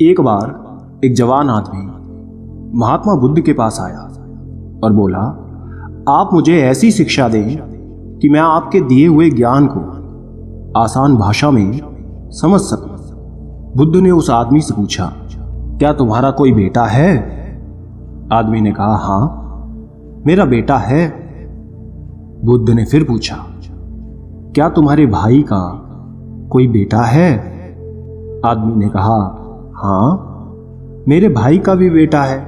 एक बार एक जवान आदमी महात्मा बुद्ध के पास आया और बोला, आप मुझे ऐसी शिक्षा दें कि मैं आपके दिए हुए ज्ञान को आसान भाषा में समझ सकूं। बुद्ध ने उस आदमी से पूछा, क्या तुम्हारा कोई बेटा है? आदमी ने कहा, हाँ, मेरा बेटा है। बुद्ध ने फिर पूछा, क्या तुम्हारे भाई का कोई बेटा है? आदमी ने कहा, हाँ, मेरे भाई का भी बेटा है।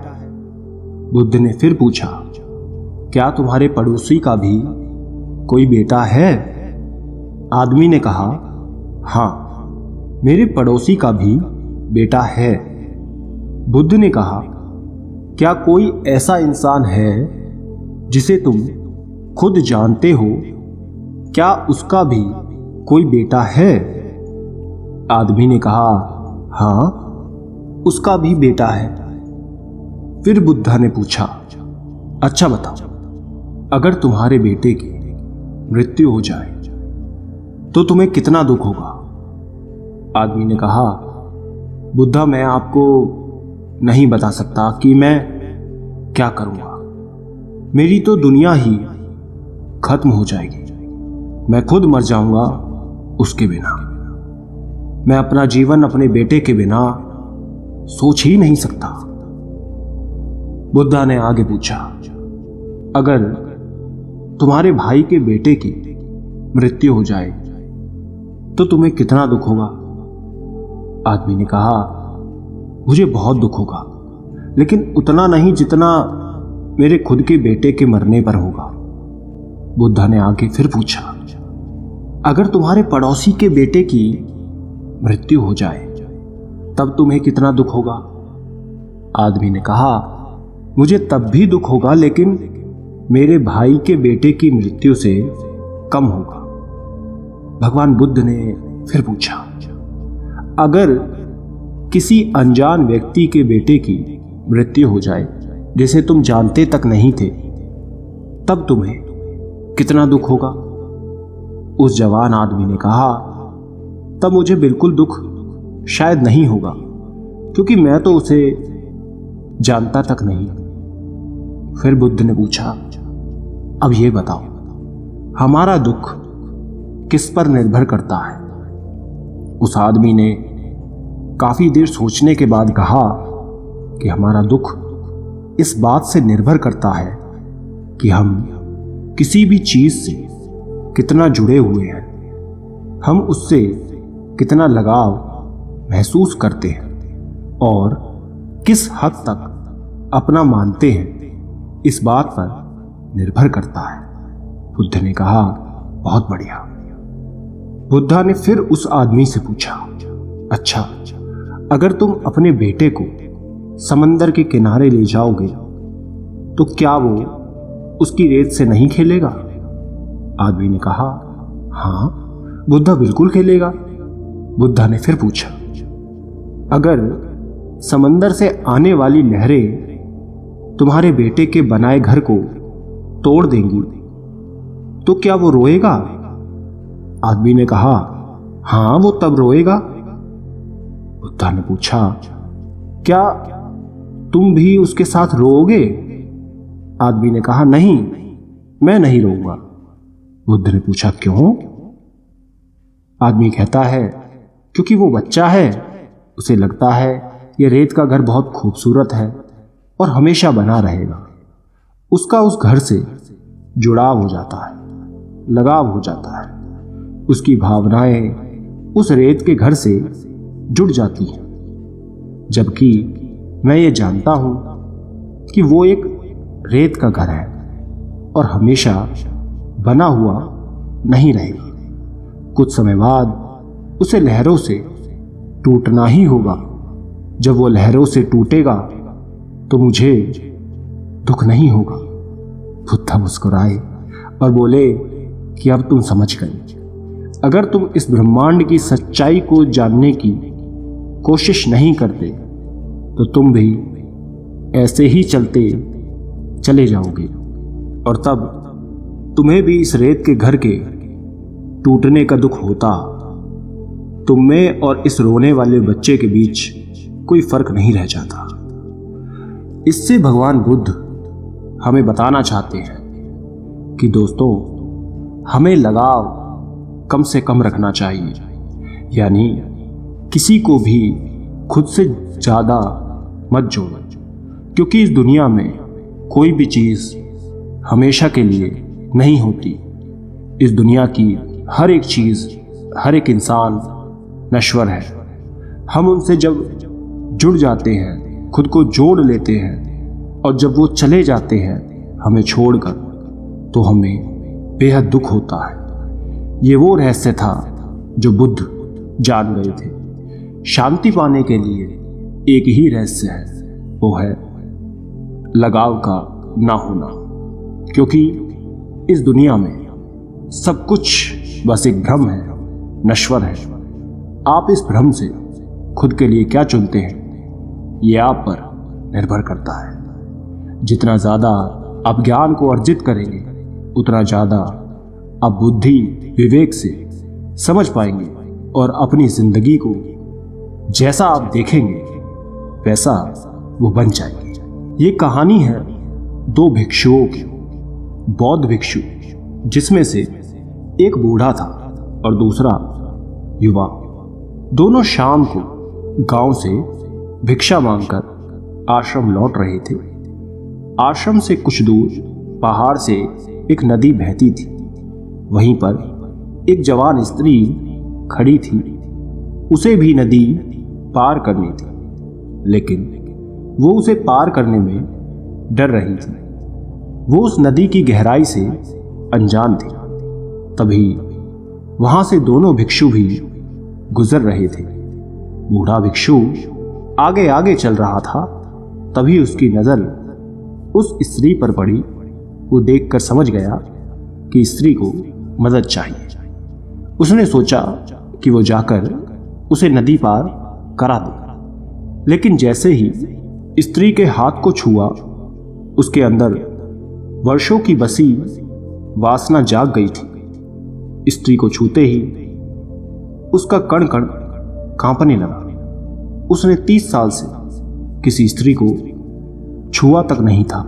बुद्ध ने फिर पूछा, क्या तुम्हारे पड़ोसी का भी कोई बेटा है? आदमी ने कहा, हाँ, मेरे पड़ोसी का भी बेटा है। बुद्ध ने कहा, क्या कोई ऐसा इंसान है जिसे तुम खुद जानते हो? क्या उसका भी कोई बेटा है? आदमी ने कहा, हाँ, उसका भी बेटा है। फिर बुद्ध ने पूछा, अच्छा बताओ, अगर तुम्हारे बेटे की मृत्यु हो जाए तो तुम्हें कितना दुख होगा? आदमी ने कहा, बुद्धा, मैं आपको नहीं बता सकता कि मैं क्या करूंगा। मेरी तो दुनिया ही खत्म हो जाएगी। मैं खुद मर जाऊंगा उसके बिना। मैं अपना जीवन अपने बेटे के बिना सोच ही नहीं सकता। बुद्धा ने आगे पूछा, अगर तुम्हारे भाई के बेटे की मृत्यु हो जाए तो तुम्हें कितना दुख होगा? आदमी ने कहा, मुझे बहुत दुख होगा, लेकिन उतना नहीं जितना मेरे खुद के बेटे के मरने पर होगा। बुद्धा ने आगे फिर पूछा, अगर तुम्हारे पड़ोसी के बेटे की मृत्यु हो जाए तब तुम्हें कितना दुख होगा? आदमी ने कहा, मुझे तब भी दुख होगा, लेकिन मेरे भाई के बेटे की मृत्यु से कम होगा। भगवान बुद्ध ने फिर पूछा, अगर किसी अनजान व्यक्ति के बेटे की मृत्यु हो जाए जिसे तुम जानते तक नहीं थे, तब तुम्हें कितना दुख होगा? उस जवान आदमी ने कहा, तब मुझे बिल्कुल दुख शायद नहीं होगा, क्योंकि मैं तो उसे जानता तक नहीं। फिर बुद्ध ने पूछा, अब ये बताओ, हमारा दुख किस पर निर्भर करता है? उस आदमी ने काफी देर सोचने के बाद कहा कि हमारा दुख इस बात से निर्भर करता है कि हम किसी भी चीज से कितना जुड़े हुए हैं, हम उससे कितना लगाव महसूस करते हैं और किस हद तक अपना मानते हैं, इस बात पर निर्भर करता है। बुद्ध ने कहा, बहुत बढ़िया। बुद्धा ने फिर उस आदमी से पूछा, अच्छा, अगर तुम अपने बेटे को समंदर के किनारे ले जाओगे तो क्या वो उसकी रेत से नहीं खेलेगा? आदमी ने कहा, हाँ, बुद्धा, बिल्कुल खेलेगा। बुद्धा ने फिर पूछा, अगर समंदर से आने वाली लहरें तुम्हारे बेटे के बनाए घर को तोड़ देंगी तो क्या वो रोएगा? आदमी ने कहा, हाँ, वो तब रोएगा। बुद्धा ने पूछा, क्या तुम भी उसके साथ रोओगे? आदमी ने कहा, नहीं, मैं नहीं रोऊंगा। बुद्ध ने पूछा, क्यों? आदमी कहता है, क्योंकि वो बच्चा है, उसे लगता है ये रेत का घर बहुत खूबसूरत है और हमेशा बना रहेगा। उसका उस घर से जुड़ाव हो जाता है, लगाव हो जाता है। उसकी भावनाएं उस रेत के घर से जुड़ जाती हैं, जबकि मैं ये जानता हूं कि वो एक रेत का घर है और हमेशा बना हुआ नहीं रहेगा। कुछ समय बाद उसे लहरों से टूटना ही होगा। जब वो लहरों से टूटेगा तो मुझे दुख नहीं होगा। बुद्धा मुस्कुराए और बोले कि अब तुम समझ गए। अगर तुम इस ब्रह्मांड की सच्चाई को जानने की कोशिश नहीं करते तो तुम भी ऐसे ही चलते चले जाओगे और तब तुम्हें भी इस रेत के घर के टूटने का दुख होता। तुम में और इस रोने वाले बच्चे के बीच कोई फर्क नहीं रह जाता। इससे भगवान बुद्ध हमें बताना चाहते हैं कि दोस्तों, हमें लगाव कम से कम रखना चाहिए, यानी किसी को भी खुद से ज़्यादा मत जोड़ो, क्योंकि इस दुनिया में कोई भी चीज़ हमेशा के लिए नहीं होती। इस दुनिया की हर एक चीज़, हर एक इंसान नश्वर है। हम उनसे जब जुड़ जाते हैं, खुद को जोड़ लेते हैं, और जब वो चले जाते हैं हमें छोड़कर, तो हमें बेहद दुख होता है। ये वो रहस्य था जो बुद्ध जान गए थे। शांति पाने के लिए एक ही रहस्य है, वो है लगाव का ना होना, क्योंकि इस दुनिया में सब कुछ बस एक भ्रम है, नश्वर है। आप इस भ्रम से खुद के लिए क्या चुनते हैं, ये आप पर निर्भर करता है। जितना ज़्यादा आप ज्ञान को अर्जित करेंगे, उतना ज़्यादा आप बुद्धि विवेक से समझ पाएंगे और अपनी जिंदगी को जैसा आप देखेंगे वैसा वो बन जाएगी। ये कहानी है दो भिक्षुओं की, बौद्ध भिक्षु, जिसमें से एक बूढ़ा था और दूसरा युवा। दोनों शाम को गांव से भिक्षा मांगकर आश्रम लौट रहे थे। आश्रम से कुछ दूर पहाड़ से एक नदी बहती थी। वहीं पर एक जवान स्त्री खड़ी थी। उसे भी नदी पार करनी थी, लेकिन वो उसे पार करने में डर रही थी। वो उस नदी की गहराई से अनजान थी। तभी वहां से दोनों भिक्षु भी गुजर रहे थे। बूढ़ा भिक्षु आगे आगे चल रहा था। तभी उसकी नजर उस स्त्री पर पड़ी। वो देखकर समझ गया कि स्त्री को मदद चाहिए। उसने सोचा कि वो जाकर उसे नदी पार करा दे, लेकिन जैसे ही स्त्री के हाथ को छुआ, उसके अंदर वर्षों की बसी वासना जाग गई थी। स्त्री को छूते ही उसका कण कण कांपने लगा। उसने 30 साल से किसी स्त्री को छुआ तक नहीं था।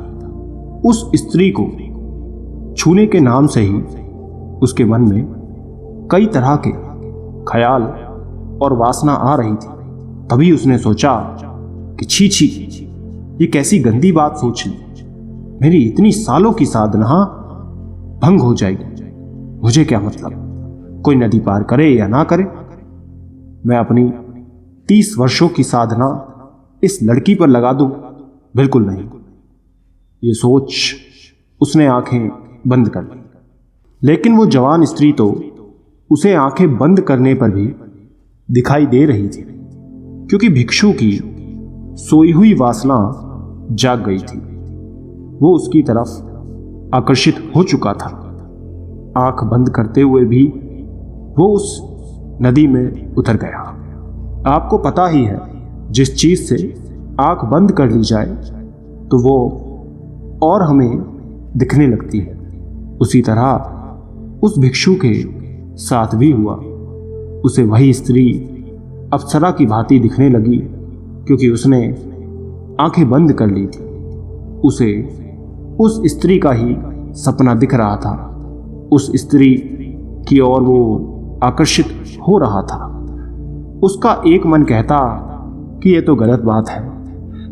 उस स्त्री को छूने के नाम से ही उसके मन में कई तरह के ख्याल और वासना आ रही थी। तभी उसने सोचा कि छी छी, ये कैसी गंदी बात सोच ली। मेरी इतनी सालों की साधना भंग हो जाएगी। मुझे क्या मतलब, कोई नदी पार करे या ना करे, मैं अपनी 30 वर्षों की साधना इस लड़की पर लगा दूं? बिल्कुल नहीं। ये सोच उसने आंखें बंद कर ली। लेकिन वो जवान स्त्री तो उसे आंखें बंद करने पर भी दिखाई दे रही थी, क्योंकि भिक्षु की सोई हुई वासना जाग गई थी। वो उसकी तरफ आकर्षित हो चुका था। आंख बंद करते हुए भी वो उस नदी में उतर गया। आपको पता ही है, जिस चीज से आंख बंद कर ली जाए तो वो और हमें दिखने लगती है। उसी तरह उस भिक्षु के साथ भी हुआ। उसे वही स्त्री अप्सरा की भांति दिखने लगी, क्योंकि उसने आंखें बंद कर ली थी। उसे उस स्त्री का ही सपना दिख रहा था। उस स्त्री की ओर वो आकर्षित हो रहा था। उसका एक मन कहता कि ये तो गलत बात है,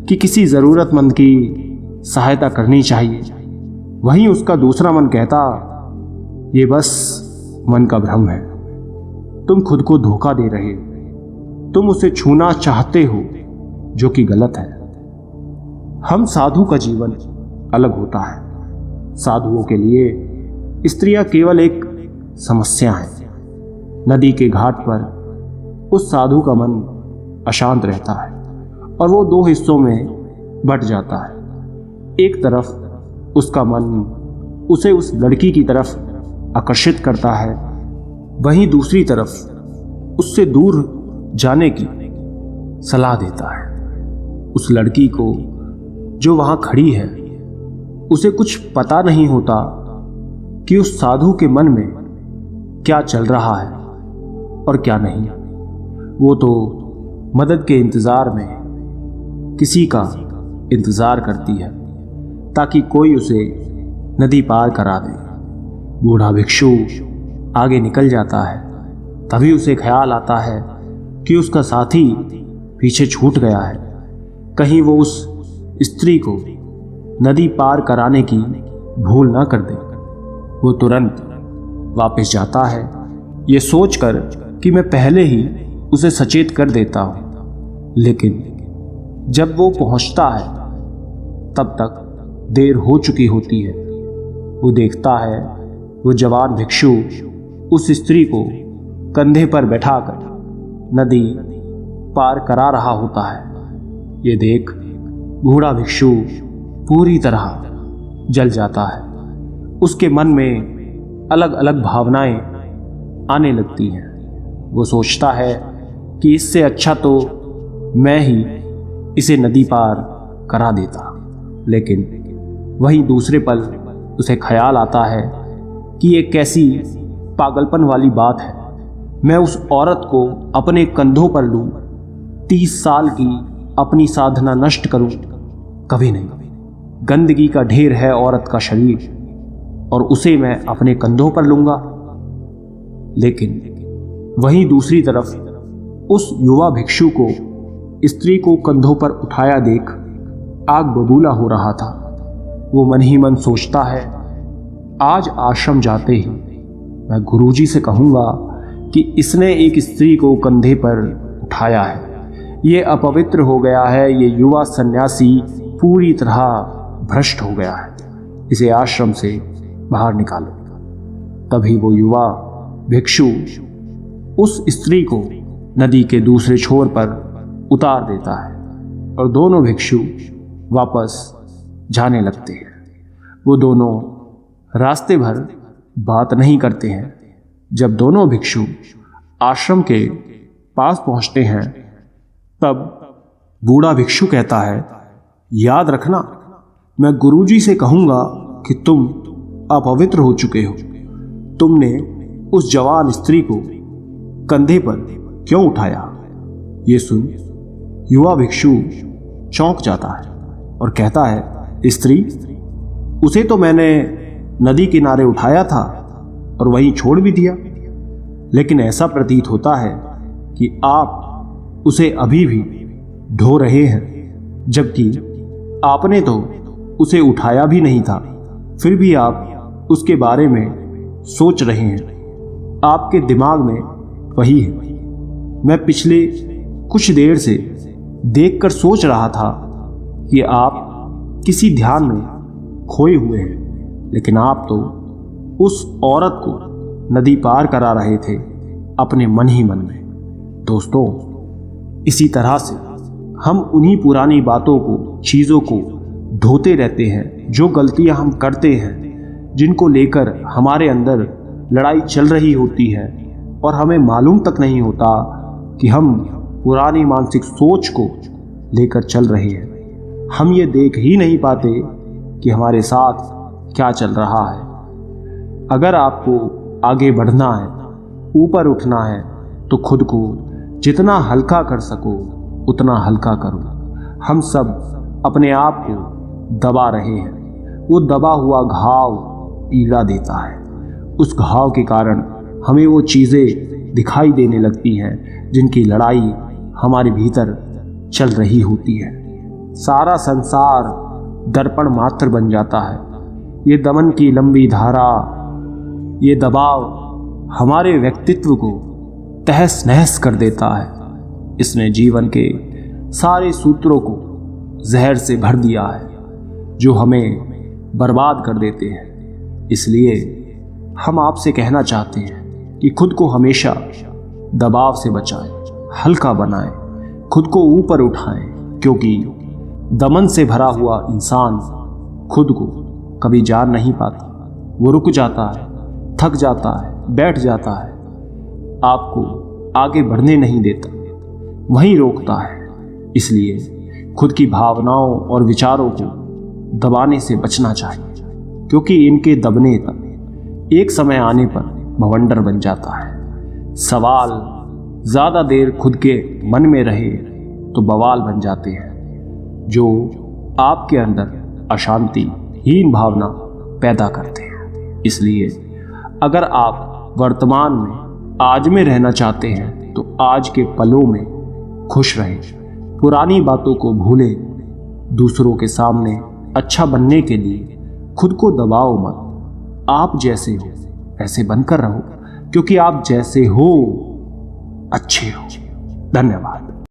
कि किसी जरूरतमंद की सहायता करनी चाहिए। वहीं उसका दूसरा मन कहता, ये बस मन का भ्रम है, तुम खुद को धोखा दे रहे हो, तुम उसे छूना चाहते हो, जो कि गलत है। हम साधु का जीवन अलग होता है। साधुओं के लिए स्त्रियां केवल एक समस्या है। नदी के घाट पर उस साधु का मन अशांत रहता है और वो दो हिस्सों में बट जाता है। एक तरफ उसका मन उसे उस लड़की की तरफ आकर्षित करता है, वहीं दूसरी तरफ उससे दूर जाने की सलाह देता है। उस लड़की को जो वहां खड़ी है, उसे कुछ पता नहीं होता कि उस साधु के मन में क्या चल रहा है और क्या नहीं। वो तो मदद के इंतजार में किसी का इंतजार करती है ताकि कोई उसे नदी पार करा दे। बूढ़ा भिक्षु आगे निकल जाता है। तभी उसे ख्याल आता है कि उसका साथी पीछे छूट गया है। कहीं वो उस स्त्री को नदी पार कराने की भूल ना कर दे। वो तुरंत वापस जाता है, ये सोचकर कि मैं पहले ही उसे सचेत कर देता हूँ। लेकिन जब वो पहुँचता है तब तक देर हो चुकी होती है। वो देखता है वो जवान भिक्षु उस स्त्री को कंधे पर बैठाकर नदी पार करा रहा होता है। ये देख बूढ़ा भिक्षु पूरी तरह जल जाता है। उसके मन में अलग अलग भावनाएं आने लगती हैं। वो सोचता है कि इससे अच्छा तो मैं ही इसे नदी पार करा देता। लेकिन वहीं दूसरे पल उसे ख्याल आता है कि ये कैसी पागलपन वाली बात है। मैं उस औरत को अपने कंधों पर लूं, 30 साल की अपनी साधना नष्ट करूं, कभी नहीं। गंदगी का ढेर है औरत का शरीर और उसे मैं अपने कंधों पर लूंगा। लेकिन वहीं दूसरी तरफ उस युवा भिक्षु को स्त्री को कंधों पर उठाया देख आग बबूला हो रहा था। वो मन ही मन सोचता है, आज आश्रम जाते ही मैं गुरुजी से कहूंगा कि इसने एक स्त्री को कंधे पर उठाया है। ये अपवित्र हो गया है। ये युवा सन्यासी पूरी तरह भ्रष्ट हो गया है। इसे आश्रम से बाहर निकालो। तभी वो युवा भिक्षु उस स्त्री को नदी के दूसरे छोर पर उतार देता है और दोनों भिक्षु वापस जाने लगते हैं। वो दोनों रास्ते भर बात नहीं करते हैं। जब दोनों भिक्षु आश्रम के पास पहुंचते हैं तब बूढ़ा भिक्षु कहता है, याद रखना, मैं गुरुजी से कहूंगा कि तुम अपवित्र हो चुके हो। तुमने उस जवान स्त्री को कंधे पर क्यों उठाया? ये सुन युवा भिक्षु चौंक जाता है और कहता है, स्त्री? उसे तो मैंने नदी किनारे उठाया था और वहीं छोड़ भी दिया। लेकिन ऐसा प्रतीत होता है कि आप उसे अभी भी ढो रहे हैं, जबकि आपने तो उसे उठाया भी नहीं था। फिर भी आप उसके बारे में सोच रहे हैं। आपके दिमाग में वही है। मैं पिछले कुछ देर से देखकर सोच रहा था कि आप किसी ध्यान में खोए हुए हैं, लेकिन आप तो उस औरत को नदी पार करा रहे थे अपने मन ही मन में। दोस्तों, इसी तरह से हम उन्हीं पुरानी बातों को, चीज़ों को ढोते रहते हैं। जो गलतियां हम करते हैं, जिनको लेकर हमारे अंदर लड़ाई चल रही होती है और हमें मालूम तक नहीं होता कि हम पुरानी मानसिक सोच को लेकर चल रहे हैं। हम ये देख ही नहीं पाते कि हमारे साथ क्या चल रहा है। अगर आपको आगे बढ़ना है, ऊपर उठना है, तो खुद को जितना हल्का कर सको उतना हल्का करो। हम सब अपने आप को दबा रहे हैं। वो दबा हुआ घाव पीड़ा देता है। उस घाव के कारण हमें वो चीज़ें दिखाई देने लगती हैं जिनकी लड़ाई हमारे भीतर चल रही होती है। सारा संसार दर्पण मात्र बन जाता है। ये दमन की लंबी धारा, ये दबाव हमारे व्यक्तित्व को तहस नहस कर देता है। इसने जीवन के सारे सूत्रों को जहर से भर दिया है जो हमें बर्बाद कर देते हैं। इसलिए हम आपसे कहना चाहते हैं कि खुद को हमेशा दबाव से बचाएं, हल्का बनाएं, खुद को ऊपर उठाएं, क्योंकि दमन से भरा हुआ इंसान खुद को कभी जान नहीं पाता। वो रुक जाता है, थक जाता है, बैठ जाता है, आपको आगे बढ़ने नहीं देता, वहीं रोकता है। इसलिए खुद की भावनाओं और विचारों को दबाने से बचना चाहिए, क्योंकि इनके दबने तक एक समय आने पर भवंडर बन जाता है। सवाल ज़्यादा देर खुद के मन में रहे तो बवाल बन जाते हैं। जो आपके अंदर अशांति हीन भावना पैदा करते हैं। इसलिए अगर आप वर्तमान में आज में रहना चाहते हैं तो आज के पलों में खुश रहें, पुरानी बातों को भूलें, दूसरों के सामने अच्छा बनने के लिए खुद को दबाओ मत। आप जैसे हो वैसे बनकर रहो, क्योंकि आप जैसे हो अच्छे हो। धन्यवाद।